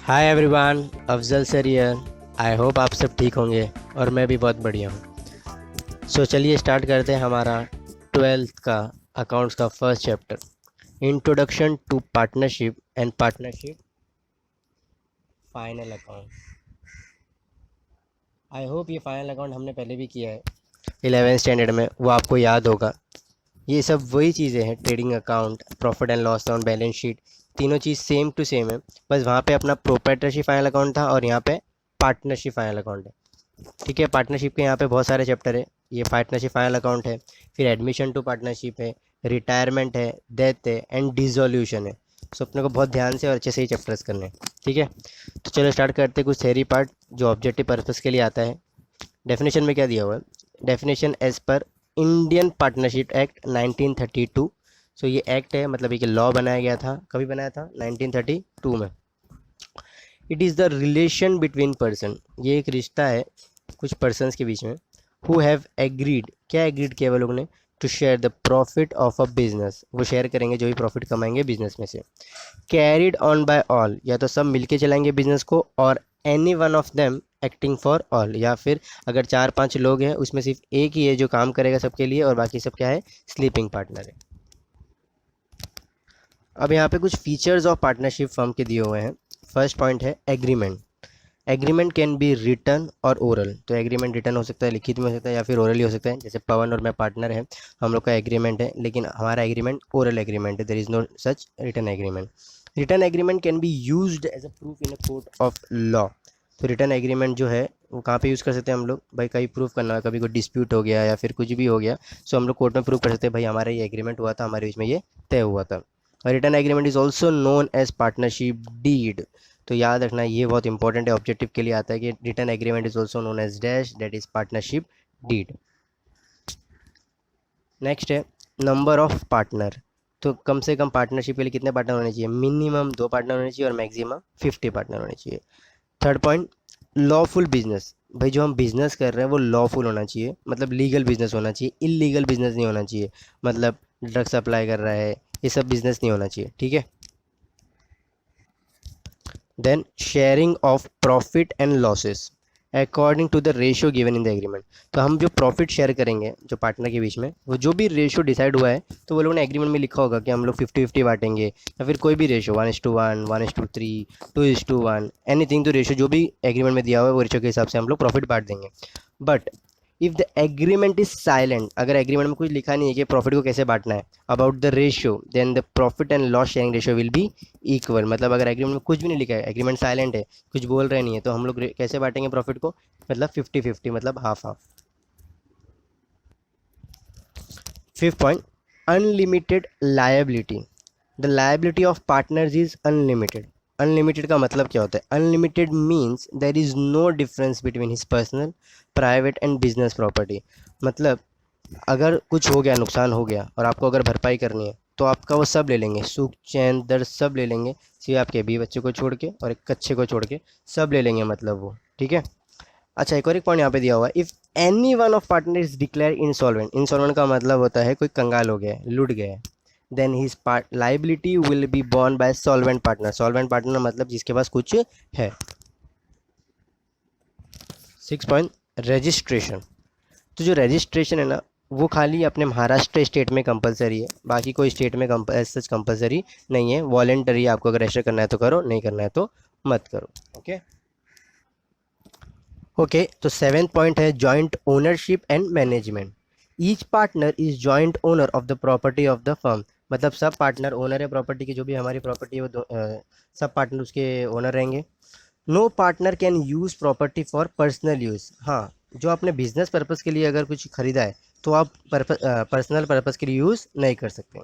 Hi everyone, Afzal sir here. I hope आप सब ठीक होंगे और मैं भी बहुत बढ़िया हूँ। चलिए स्टार्ट करते हैं हमारा 12th का अकाउंट्स का first chapter, introduction to partnership and partnership final account. I hope ये फाइनल अकाउंट हमने पहले भी किया है 11th स्टैंडर्ड में, वो आपको याद होगा। ये सब वही चीज़ें हैं, trading account, profit and loss account, balance sheet, तीनों चीज़ सेम टू सेम है। बस वहाँ पे अपना प्रोप्राइटरशिप फाइनल अकाउंट था और यहाँ पे पार्टनरशिप फाइनल अकाउंट है। ठीक है, पार्टनरशिप के यहाँ पे बहुत सारे चैप्टर है। ये पार्टनरशिप फाइनल अकाउंट है, फिर एडमिशन टू पार्टनरशिप है, रिटायरमेंट है, डेथ है एंड डिसोल्यूशन है। सो अपने को बहुत ध्यान से और अच्छे से ही चैप्टर्स करने हैं। ठीक है, तो चलो स्टार्ट करते हैं कुछ थ्योरी पार्ट जो ऑब्जेक्टिव पर्पस के लिए आता है। डेफिनेशन में क्या दिया हुआ है? Definition as per Indian partnership act 1932। So ये एक्ट है, मतलब एक लॉ बनाया गया था। कभी बनाया था? 1932 में। It is the relation between person, ये एक रिश्ता है कुछ पर्सन्स के बीच में। हु हैव एग्रीड, क्या एग्रीड किया वो लोग ने? To share the profit of a business, वो शेयर करेंगे जो भी प्रॉफिट कमाएंगे बिजनेस में से। कैरिड ऑन बाय ऑल, या तो सब मिलके चलाएंगे बिजनेस को, और any one of them acting for all, या फिर अगर 4-5 लोग हैं उसमें सिर्फ एक ही है जो काम करेगा सबके लिए और बाकी सब क्या है? स्लीपिंग पार्टनर है। अब यहाँ पे कुछ फीचर्स ऑफ पार्टनरशिप फर्म के दिए हुए हैं। फर्स्ट पॉइंट है agreement. Agreement can B return और ओरल। तो एग्रीमेंट रिटर्न हो सकता है, लिखित में हो सकता है, या फिर ओरल ही हो सकता है। जैसे पवन और मैं पार्टनर है, हम लोग का एग्रीमेंट है, लेकिन हमारा एग्रीमेंट ओरल एग्रीमेंट है, there is no such written agreement. Written agreement can be used as a proof in a court of law. तो रिटर्न एग्रीमेंट जो है वो कहाँ पे यूज़ कर सकते हैं हम लोग? भाई कहीं प्रूफ करना है, कभी कोई डिस्प्यूट हो गया या फिर कुछ भी हो गया, सो हम लोग कोर्ट में प्रूफ कर सकते हैं भाई हमारा ये एग्रीमेंट हुआ था, हमारे बीच में ये तय हुआ था। और written agreement is also known as partnership deed. तो याद रखना ये बहुत इंपॉर्टेंट है, ऑब्जेक्टिव के लिए आता है कि written agreement is also known as dash, that is partnership deed. Next है नंबर ऑफ पार्टनर। तो कम से कम पार्टनरशिप के लिए कितने पार्टनर होने चाहिए? मिनिमम 2 पार्टनर होने चाहिए और मैक्सिमम 50 पार्टनर होने चाहिए। Third point, lawful business. भाई जो हम बिजनेस कर रहे हैं वो लॉफुल होना चाहिए, मतलब लीगल बिजनेस होना चाहिए, इलीगल बिजनेस नहीं होना चाहिए। मतलब ड्रग सप्लाई कर रहा है, ये सब बिजनेस नहीं होना चाहिए। ठीक है। Then sharing of profit and losses according to the ratio given in the agreement. तो हम जो प्रॉफिट शेयर करेंगे जो पार्टनर के बीच में, वो जो भी रेशियो डिसाइड हुआ है, तो वो लोगों ने एग्रीमेंट में लिखा होगा कि हम लोग 50-50 बांटेंगे, या फिर कोई भी रेशियो 1:1, 1:3, 2:1, एनीथिंग। तो रेशियो जो भी एग्रीमेंट में दिया हुआ है वो रेशियो के हिसाब से हम लोग प्रॉफिट बांट देंगे। But if the agreement is silent, अगर एग्रीमेंट में कुछ लिखा नहीं है कि प्रॉफिट को कैसे बांटना है about the ratio, then the profit and loss sharing ratio will be equal. मतलब अगर एग्रीमेंट में कुछ भी नहीं लिखा है, एग्रीमेंट साइलेंट है, कुछ बोल रहे नहीं है, तो हम लोग कैसे बांटेंगे प्रॉफिट को? मतलब 50-50, मतलब half half. Fifth point, unlimited liability. The liability of partners is unlimited. Unlimited का मतलब क्या होता है? Unlimited means there is no difference between his personal, private and business property. मतलब अगर कुछ हो गया, नुकसान हो गया, और आपको अगर भरपाई करनी है, तो आपका वो सब ले लेंगे, सुख चैन दर्द सब ले लेंगे, सिर्फ आपके 20 बच्चे को छोड़ के और एक कच्चे को छोड़ के सब ले लेंगे, मतलब वो। ठीक है। अच्छा, एक और एक पॉइंट यहाँ पे दिया हुआ है, if any one of partner is declare insolvent. Insolvent का मतलब होता है कोई कंगाल हो गया है, लुट गया है, then his part liability will be borne by solvent partner. Solvent partner मतलब जिसके पास कुछ है। 6 पॉइंट, रजिस्ट्रेशन। तो जो रजिस्ट्रेशन है ना, वो खाली अपने महाराष्ट्र स्टेट में कंपलसरी है, बाकी कोई स्टेट में सच कंपलसरी नहीं है। वॉलेंटरी, आपको अगर रजिस्टर करना है तो करो, नहीं करना है तो मत करो। Okay okay. तो 7th पॉइंट है joint ownership and management. Each partner is joint owner of the property of the firm. मतलब सब पार्टनर ओनर है प्रॉपर्टी की, जो भी हमारी प्रॉपर्टी है वो सब पार्टनर उसके ओनर रहेंगे। No partner can use property for personal use. हाँ, जो आपने बिजनेस पर्पज़ के लिए अगर कुछ खरीदा है तो आप पर्सनल पर्पज़ के लिए यूज़ नहीं कर सकते।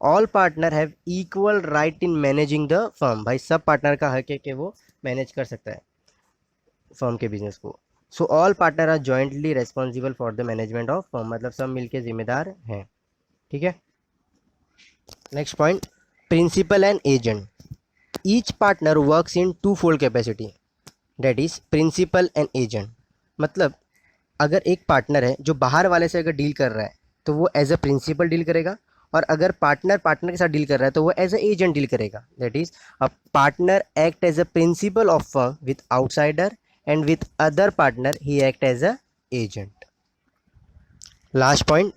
All partner have equal right in managing the firm. भाई सब पार्टनर का हक है कि वो मैनेज कर सकता है फर्म के बिजनेस को। So all partner are jointly responsible for the management of firm, मतलब सब मिलके जिम्मेदार हैं। ठीक है। Next point, principal and agent. Each partner works in two fold capacity, that is principal and agent. मतलब अगर एक पार्टनर है जो बाहर वाले से अगर डील कर रहा है, तो वो एज अ प्रिंसिपल डील करेगा, और अगर पार्टनर पार्टनर के साथ डील कर रहा है तो वो एज अ एजेंट डील करेगा। That is a partner act as a principal of firm with outsider and with other partner he act as a agent. Last point,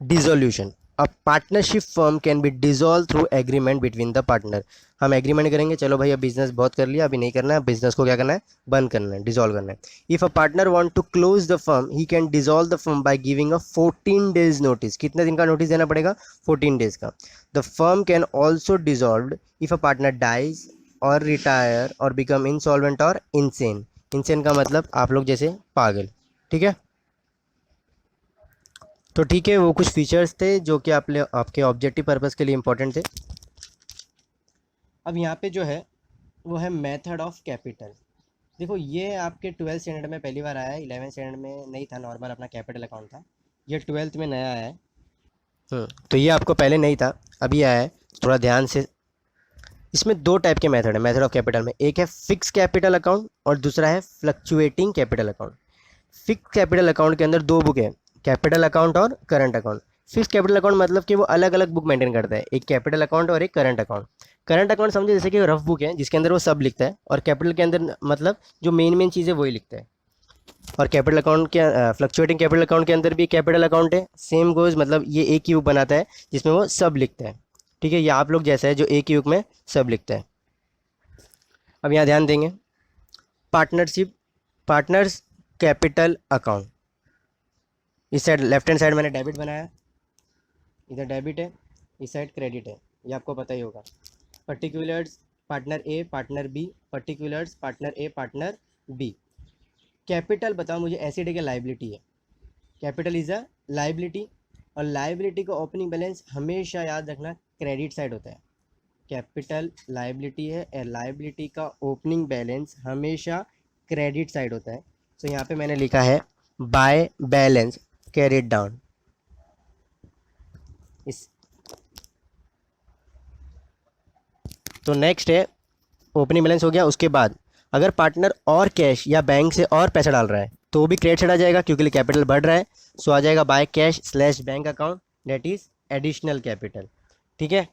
dissolution. A partnership firm can be dissolve through agreement between the partner. हम agreement करेंगे, चलो भाई अब business बहुत कर लिया, अभी नहीं करना है, बिजनेस को क्या करना है, बंद करना है, डिसॉल्व करना है। If a partner want to close the firm he can dissolve the firm by giving a 14 days notice. कितने दिन का नोटिस देना पड़ेगा, 14 डेज का। The firm can also dissolve if a partner dies और रिटायर और बिकम इंसॉल्वेंट और insane. Insane का मतलब आप लोग जैसे पागल, ठीक है। तो ठीक है, वो कुछ फीचर्स थे जो कि आपके ऑब्जेक्टिव पर्पस के लिए इंपॉर्टेंट थे। अब यहाँ पे जो है वो है मेथड ऑफ कैपिटल। देखो ये आपके 12th स्टैंडर्ड में पहली बार आया है, 11th स्टैंडर्ड में नहीं था, नॉर्मल अपना कैपिटल अकाउंट था। ये 12th में नया आया है। तो ये आपको पहले नहीं था, अभी आया है, थोड़ा ध्यान से। इसमें दो टाइप के मेथड है मेथड ऑफ कैपिटल में, एक है फिक्स कैपिटल अकाउंट और दूसरा है fluctuating capital account. Fix capital account के अंदर दो बुक है, कैपिटल अकाउंट और current account. Fix capital account मतलब कि वो अलग अलग बुक मेंटेन करता है, एक कैपिटल अकाउंट और एक करंट अकाउंट। करंट अकाउंट समझे जैसे कि रफ बुक है जिसके अंदर वो सब लिखता है, और कैपिटल के अंदर मतलब जो मेन मेन चीज़ें वही लिखता है। और कैपिटल अकाउंट के फ्लक्चुएटिंग कैपिटल अकाउंट के अंदर भी कैपिटल अकाउंट है, सेम गोज, मतलब ये एक ही बुक बनाता है जिसमें वो सब लिखता है। ठीक है, ये आप लोग जैसा है जो एक ही बुक में सब लिखता है। अब यहाँ ध्यान देंगे, पार्टनरशिप, पार्टनर्स कैपिटल अकाउंट। इस साइड लेफ्ट हैंड साइड मैंने डेबिट बनाया, इधर डेबिट है, इस साइड क्रेडिट है, ये आपको पता ही होगा। पर्टिकुलर्स पार्टनर ए पार्टनर बी, पर्टिकुलर्स पार्टनर ए पार्टनर बी। कैपिटल बताओ मुझे एसेट है क्या लाइबिलिटी है? कैपिटल इज अ लाइबिलिटी, और लाइबिलिटी का ओपनिंग बैलेंस हमेशा याद रखना क्रेडिट साइड होता है। कैपिटल लाइबिलिटी है, लाइबिलिटी का ओपनिंग बैलेंस हमेशा क्रेडिट साइड होता है। तो यहाँ पे मैंने लिखा है बाय बैलेंस कैरिड डाउन। इस तो नेक्स्ट है ओपनिंग बैलेंस हो गया। उसके बाद अगर पार्टनर और कैश या बैंक से और पैसा डाल रहा है तो वो भी क्रेडिट साइड आ जाएगा, क्योंकि कैपिटल बढ़ रहा है। सो आ जाएगा by cash slash bank account, that is additional capital. ठीक है।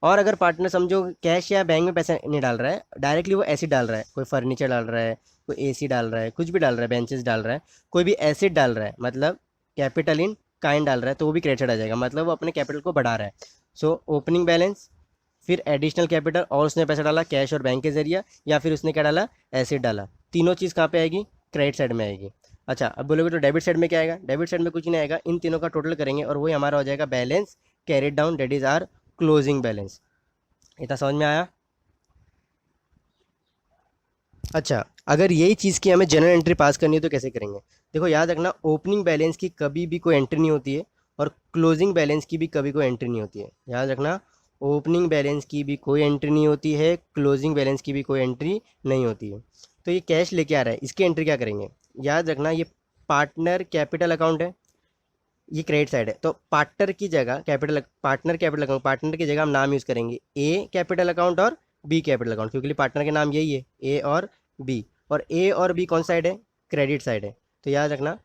और अगर पार्टनर समझो कैश या बैंक में पैसा नहीं डाल रहा है, डायरेक्टली वो एसिड डाल रहा है, कोई फर्नीचर डाल रहा है, कोई एसी डाल रहा है, कुछ भी डाल रहा है, बेंचेस डाल रहा है, कोई भी एसिड डाल रहा है, मतलब कैपिटल इन काइंड डाल रहा है, तो वो भी क्रेडिट साइड आ जाएगा, मतलब वो अपने कैपिटल को बढ़ा रहा है। सो ओपनिंग बैलेंस, फिर एडिशनल कैपिटल, और उसने पैसा डाला कैश और बैंक के जरिए, या फिर उसने क्या डाला, एसिड डाला, तीनों चीज़ कहाँ पे आएगी, क्रेडिट साइड में आएगी। अच्छा, अब बोलोगे तो डेबिट साइड में क्या आएगा? डेबिट साइड में कुछ नहीं आएगा, इन तीनों का टोटल करेंगे और वही हमारा हो जाएगा balance carried down, that is our closing balance. इतना समझ में आया? अच्छा, अगर यही चीज़ की हमें जनरल एंट्री पास करनी है तो कैसे करेंगे? देखो याद रखना, ओपनिंग बैलेंस की कभी भी कोई एंट्री नहीं होती है और क्लोजिंग बैलेंस की भी कभी कोई एंट्री नहीं होती है। याद रखना, ओपनिंग बैलेंस की भी कोई एंट्री नहीं होती है, क्लोजिंग बैलेंस की भी कोई एंट्री नहीं होती है। तो ये कैश लेके आ रहा है, इसकी एंट्री क्या करेंगे? याद रखना, ये पार्टनर कैपिटल अकाउंट है, ये क्रेडिट साइड है, तो पार्टनर की जगह पार्टनर कैपिटल अकाउंट, पार्टनर की जगह हम नाम यूज़ करेंगे ए कैपिटल अकाउंट और बी कैपिटल अकाउंट, क्योंकि पार्टनर के नाम यही है ए और बी, और ए और बी कौन साइड है? क्रेडिट साइड है। तो याद रखना,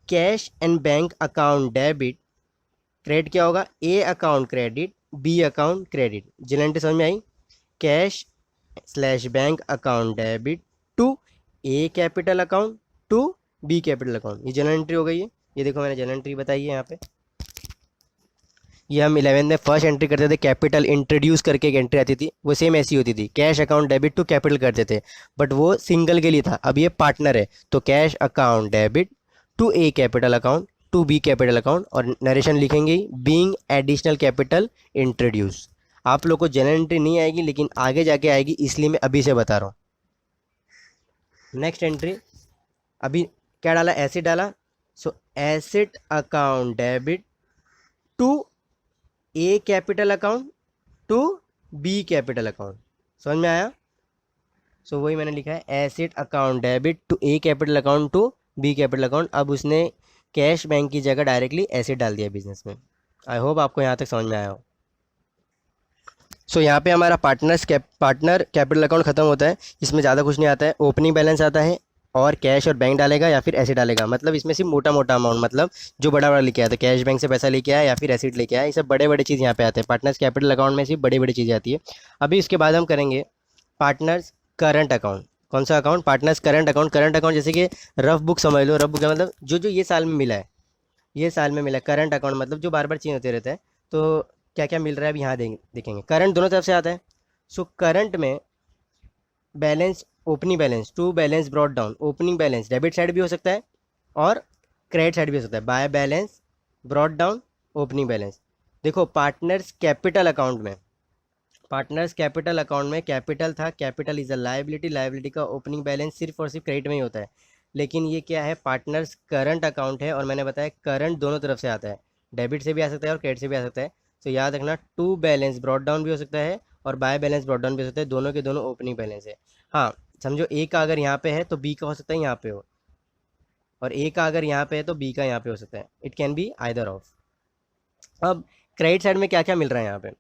cash and bank account debit, credit क्या होगा? A account credit, B account credit. Journal समझ में आई? Cash slash bank account debit to A capital account to B capital account, ये जनरल एंट्री हो गई है। ये देखो मैंने जनरल एंट्री बताई है यहाँ पे। ये हम 11th में फर्स्ट एंट्री करते थे, कैपिटल इंट्रोड्यूस करके एक एंट्री आती थी, वो सेम ऐसी होती थी, cash account debit to capital करते थे, बट वो सिंगल के लिए था। अब ये पार्टनर है तो cash account debit to A capital account to B capital account, और नरेशन लिखेंगे बीइंग एडिशनल कैपिटल इंट्रोड्यूस। आप लोग को जनरल एंट्री नहीं आएगी, लेकिन आगे जाके आएगी, इसलिए मैं अभी से बता रहा हूँ। नेक्स्ट एंट्री, अभी क्या डाला? एसिड डाला, so asset account debit to A capital account to B capital account. समझ में आया? सो वही मैंने लिखा है, asset account debit to A capital account to B capital account. अब उसने कैश बैंक की जगह डायरेक्टली एसिड डाल दिया बिजनेस में। आई होप आपको यहाँ तक समझ में आया हो। सो यहाँ पे हमारा पार्टनर कैपिटल अकाउंट खत्म होता है, इसमें ज़्यादा कुछ नहीं आता है। ओपनिंग बैलेंस आता है और कैश और बैंक डालेगा या फिर एसिड डालेगा, मतलब इसमें सिर्फ मोटा मोटा अमाउंट, मतलब जो बड़ा बड़ा लेके आया था, कैश बैंक से पैसा लेके आया या फिर एसिड लेके आया, ये सब बड़े बड़े चीज़ यहाँ पे आते हैं। पार्टनर्स कैपिटल अकाउंट में सिर्फ बड़ी बड़ी चीज़ें आती है। अभी इसके बाद हम करेंगे पार्टनर्स करंट अकाउंट। कौन सा account? Partners current account. Current account जैसे कि रफ बुक समझ लो। रफ बुक का मतलब जो जो ये साल में मिला है, ये साल में मिला। करंट अकाउंट मतलब जो बार बार चेंज होते रहता है, तो क्या क्या मिल रहा है अभी यहाँ देखेंगे। करंट दोनों तरफ से आता है। सो करंट में balance, opening balance to balance brought down. Opening balance debit side भी हो सकता है और क्रेडिट साइड भी हो सकता है। By balance brought down opening balance. देखो पार्टनर्स कैपिटल अकाउंट में, पार्टनर्स कैपिटल अकाउंट में कैपिटल था, capital is a liability, liability का ओपनिंग बैलेंस सिर्फ और सिर्फ क्रेडिट में ही होता है। लेकिन ये क्या है? पार्टनर्स करंट अकाउंट है, और मैंने बताया करंट दोनों तरफ से आता है, डेबिट से भी आ सकता है और क्रेडिट से भी आ सकता है। तो याद रखना, टू बैलेंस ब्रॉट डाउन भी हो सकता है और बाय बैलेंस ब्रॉट डाउन भी हो सकता है, दोनों के दोनों ओपनिंग बैलेंस है। हाँ, समझो ए का अगर यहाँ पे है तो बी का हो सकता है यहाँ पे हो, और ए का अगर यहाँ पे है तो बी का यहाँ पे हो सकता है। It can be either of. अब क्रेडिट साइड में क्या क्या मिल रहा है यहाँ पे?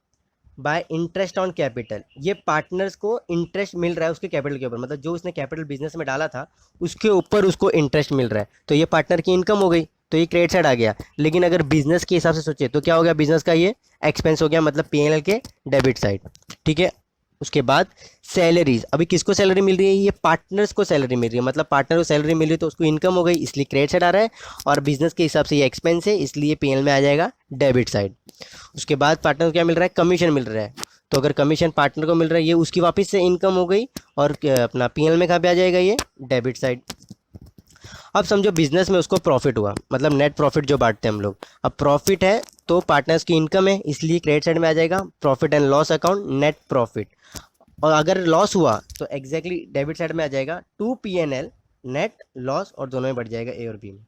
बाय इंटरेस्ट ऑन कैपिटल, ये पार्टनर्स को इंटरेस्ट मिल रहा है उसके कैपिटल के ऊपर, मतलब जो उसने कैपिटल बिजनेस में डाला था उसके ऊपर उसको इंटरेस्ट मिल रहा है, तो ये पार्टनर की इनकम हो गई, तो ये क्रेडिट साइड आ गया। लेकिन अगर बिजनेस के हिसाब से सोचे तो क्या हो गया? बिजनेस का ये एक्सपेंस हो गया, मतलब पीएनएल के डेबिट साइड। ठीक है। उसके बाद सैलरीज, अभी किसको सैलरी मिल रही है? ये पार्टनर्स को सैलरी मिल रही है, मतलब पार्टनर को सैलरी मिल रही है तो उसको इनकम हो गई, इसलिए क्रेडिट साइड आ रहा है, और बिजनेस के हिसाब से ये एक्सपेंस है, इसलिए पीएनएल में आ जाएगा डेबिट साइड। उसके बाद पार्टनर को क्या मिल रहा है? कमीशन मिल रहा है, तो अगर कमीशन पार्टनर को मिल रहा है, ये उसकी वापस से इनकम हो गई, और अपना पीएनएल में कहाँ पे आ जाएगा? ये डेबिट साइड। अब समझो बिजनेस में उसको प्रॉफिट हुआ, मतलब नेट प्रॉफिट जो बांटते हैं हम लोग, अब प्रॉफिट है तो पार्टनर्स की इनकम है, इसलिए क्रेडिट साइड में आ जाएगा profit and loss account, net profit. और अगर लॉस हुआ तो एग्जैक्टली डेबिट साइड में आ जाएगा टू पीएनएल, नेट लॉस, और दोनों में बढ़ जाएगा ए और बी में।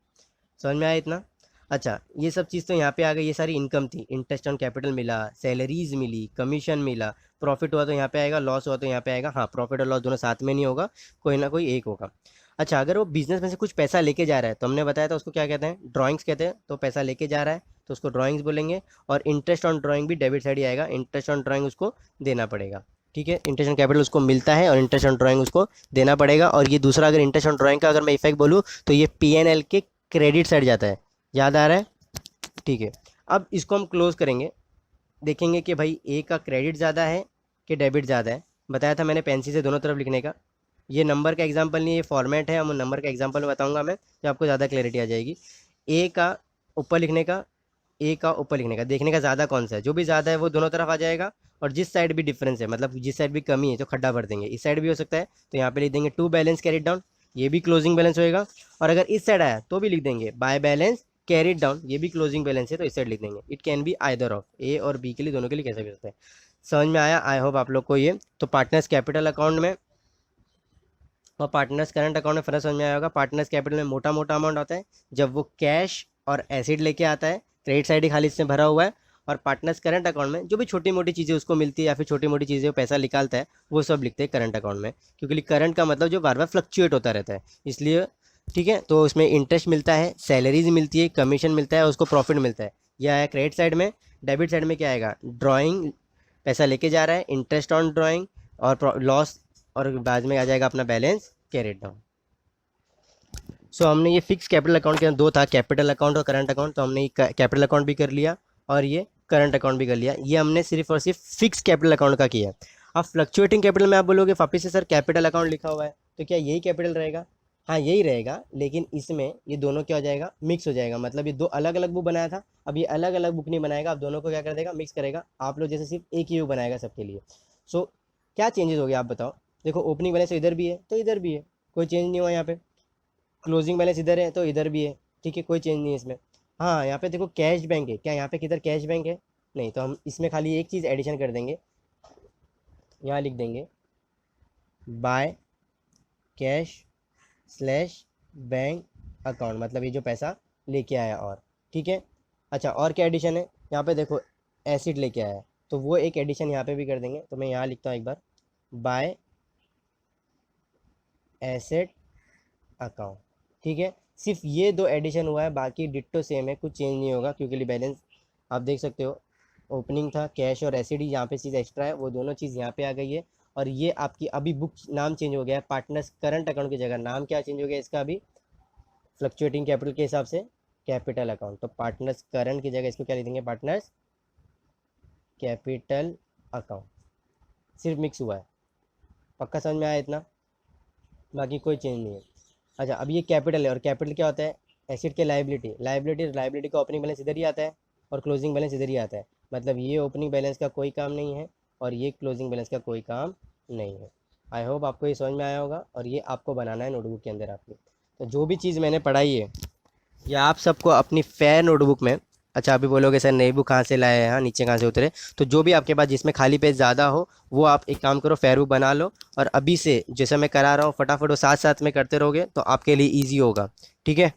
समझ में आया इतना? अच्छा, ये सब चीज़ तो यहाँ पे आ गई, ये सारी इनकम थी। इंटरेस्ट ऑन कैपिटल मिला, सैलरीज मिली, कमीशन मिला, प्रॉफिट हुआ तो यहाँ पे आएगा, लॉस हुआ तो यहाँ पे आएगा। हाँ, प्रॉफिट और लॉस दोनों साथ में नहीं होगा, कोई ना कोई एक होगा। अच्छा, अगर वो बिजनेस में से कुछ पैसा लेके जा रहा है तो हमने बताया था उसको क्या कहते हैं? ड्राइंग्स कहते हैं। तो पैसा लेके जा रहा है तो उसको ड्राइंग्स बोलेंगे, और इंटरेस्ट ऑन ड्राइंग भी डेबिट साइड ही आएगा, इंटरेस्ट ऑन ड्राइंग उसको देना पड़ेगा। ठीक है, इंटरेस्ट ऑन कैपिटल उसको मिलता है और इंटरेस्ट ऑन ड्राइंग उसको देना पड़ेगा। और ये दूसरा, अगर इंटरेस्ट ऑन ड्राइंग का अगर मैं इफेक्ट बोलूँ तो ये पीएनएल के क्रेडिट साइड जाता है। याद आ रहा है? ठीक है। अब इसको हम क्लोज करेंगे, देखेंगे कि भाई ए का क्रेडिट ज़्यादा है कि डेबिट ज़्यादा है। बताया था मैंने पेंसिल से दोनों तरफ लिखने का। ये नंबर का एग्जांपल नहीं है, ये फॉर्मेट है, हम नंबर का एग्जांपल बताऊंगा मैं, तो आपको ज़्यादा क्लैरिटी आ जाएगी। ए का ऊपर लिखने का, ए का ऊपर लिखने का, देखने का ज़्यादा कौन सा है, जो भी ज़्यादा है वो दोनों तरफ आ जाएगा, और जिस साइड भी डिफरेंस है, मतलब जिस साइड भी कमी है तो खड्डा भर देंगे। इस साइड भी हो सकता है तो यहाँ पे लिख देंगे टू बैलेंस कैरिड डाउन, ये भी क्लोजिंग बैलेंस होएगा। और अगर इस साइड आया तो भी लिख देंगे बाय बैलेंस कैरिड डाउन, ये भी क्लोजिंग बैलेंस है, तो इस साइड लिख देंगे। It can be either of, A और बी के लिए, दोनों के लिए कैसे भी हो सकता है। समझ में आया? आई होप आप लोग को ये। तो पार्टनर्स कैपिटल अकाउंट में और पार्टनर्स करंट अकाउंट में फर्क समझ में आया होगा। पार्टनर्स कैपिटल में मोटा मोटा अमाउंट आता है जब वो कैश और एसिड लेके आता है, क्रेडिट साइड ही खाली इसमें भरा हुआ है। और पार्टनर्स करंट अकाउंट में जो भी छोटी मोटी चीज़ें उसको मिलती है या फिर छोटी मोटी चीज़ें वो पैसा निकालता है, वो सब लिखते हैं करंट अकाउंट में, क्योंकि करंट का मतलब जो बार बार फ्लक्चुएट होता रहता है, इसलिए। ठीक है, तो उसमें इंटरेस्ट मिलता है, सैलरीज मिलती है, कमीशन मिलता है, उसको प्रॉफिट मिलता है। यह आया क्रेडिट साइड में। डेबिट साइड में क्या आएगा? ड्राइंग, पैसा लेके जा रहा है, इंटरेस्ट ऑन ड्राइंग, और लॉस, और बाद में आ जाएगा अपना बैलेंस कैरिड डाउन। सो हमने ये फिक्स कैपिटल अकाउंट के अंदर दो था, कैपिटल अकाउंट और करंट अकाउंट, तो हमने ये कैपिटल अकाउंट भी कर लिया और ये करंट अकाउंट भी कर लिया। ये हमने सिर्फ और सिर्फ फिक्स कैपिटल अकाउंट का किया। अब फ्लक्चुएटिंग कैपिटल में आप बोलोगे वापिस से सर कैपिटल अकाउंट लिखा हुआ है तो क्या यही कैपिटल रहेगा? हाँ, यही रहेगा, लेकिन इसमें ये दोनों क्या हो जाएगा? मिक्स हो जाएगा। मतलब ये दो अलग अलग बुक बनाया था, अब ये अलग अलग बुक नहीं बनाएगा, अब दोनों को क्या कर देगा? मिक्स करेगा। आप लोग जैसे सिर्फ एक ही बुक बनाएगा सबके लिए। सो क्या चेंजेस हो गया आप बताओ? देखो, ओपनिंग बैलेंस इधर भी है तो इधर भी है, कोई चेंज नहीं हुआ यहाँ पे। क्लोजिंग बैलेंस इधर है तो इधर भी है, ठीक है, कोई चेंज नहीं है इसमें। हाँ, यहाँ पे देखो कैश बैंक है, क्या यहाँ पे किधर कैश बैंक है? नहीं, तो हम इसमें खाली एक चीज़ एडिशन कर देंगे, यहाँ लिख देंगे bye cash slash bank account, मतलब ये जो पैसा लेके आया। और ठीक है। अच्छा, और क्या एडिशन है? यहाँ पे देखो एसिड लेके आया, तो वो एक एडिशन यहाँ पे भी कर देंगे, तो मैं यहाँ लिखता हूँ एक बार, बाय एसेट अकाउंट। ठीक है, सिर्फ ये दो एडिशन हुआ है, बाकी डिट्टो सेम है, कुछ चेंज नहीं होगा, क्योंकि बैलेंस आप देख सकते हो ओपनिंग था, कैश और एसिड ही यहाँ पे चीज़ एक्स्ट्रा है, वो दोनों चीज़ यहाँ पे आ गई है। और ये आपकी अभी बुक नाम चेंज हो गया है, पार्टनर्स करंट अकाउंट की जगह नाम क्या चेंज हो गया इसका अभी, फ्लक्चुएटिंग कैपिटल के हिसाब से कैपिटल अकाउंट। तो पार्टनर्स करंट की जगह इसको क्या लिख देंगे, पार्टनर्स कैपिटल अकाउंट। सिर्फ मिक्स हुआ है, पक्का समझ में आया इतना, बाकी कोई चेंज नहीं है। अच्छा, अब ये कैपिटल है, और कैपिटल क्या होता है, एसेट के लाइबिलिटी, लाइबिलिटी का ओपनिंग बैलेंस इधर ही आता है और क्लोजिंग बैलेंस इधर ही आता है। मतलब ये ओपनिंग बैलेंस का कोई काम नहीं है और ये क्लोजिंग बैलेंस का कोई काम नहीं है। आई होप आपको ये समझ में आया होगा, और ये आपको बनाना है नोटबुक के अंदर आपकी। तो जो भी चीज़ मैंने पढ़ाई है ये आप सबको अपनी फेयर नोटबुक में, अच्छा अभी बोलोगे सर नई बुक कहाँ से लाए हैं, हाँ नीचे कहाँ से उतरे, तो जो भी आपके पास जिसमें खाली पेज ज़्यादा हो वो आप एक काम करो, फेयर बुक बना लो, और अभी से जैसे मैं करा रहा हूँ फटाफट वो साथ साथ में करते रहोगे तो आपके लिए ईजी होगा। ठीक है।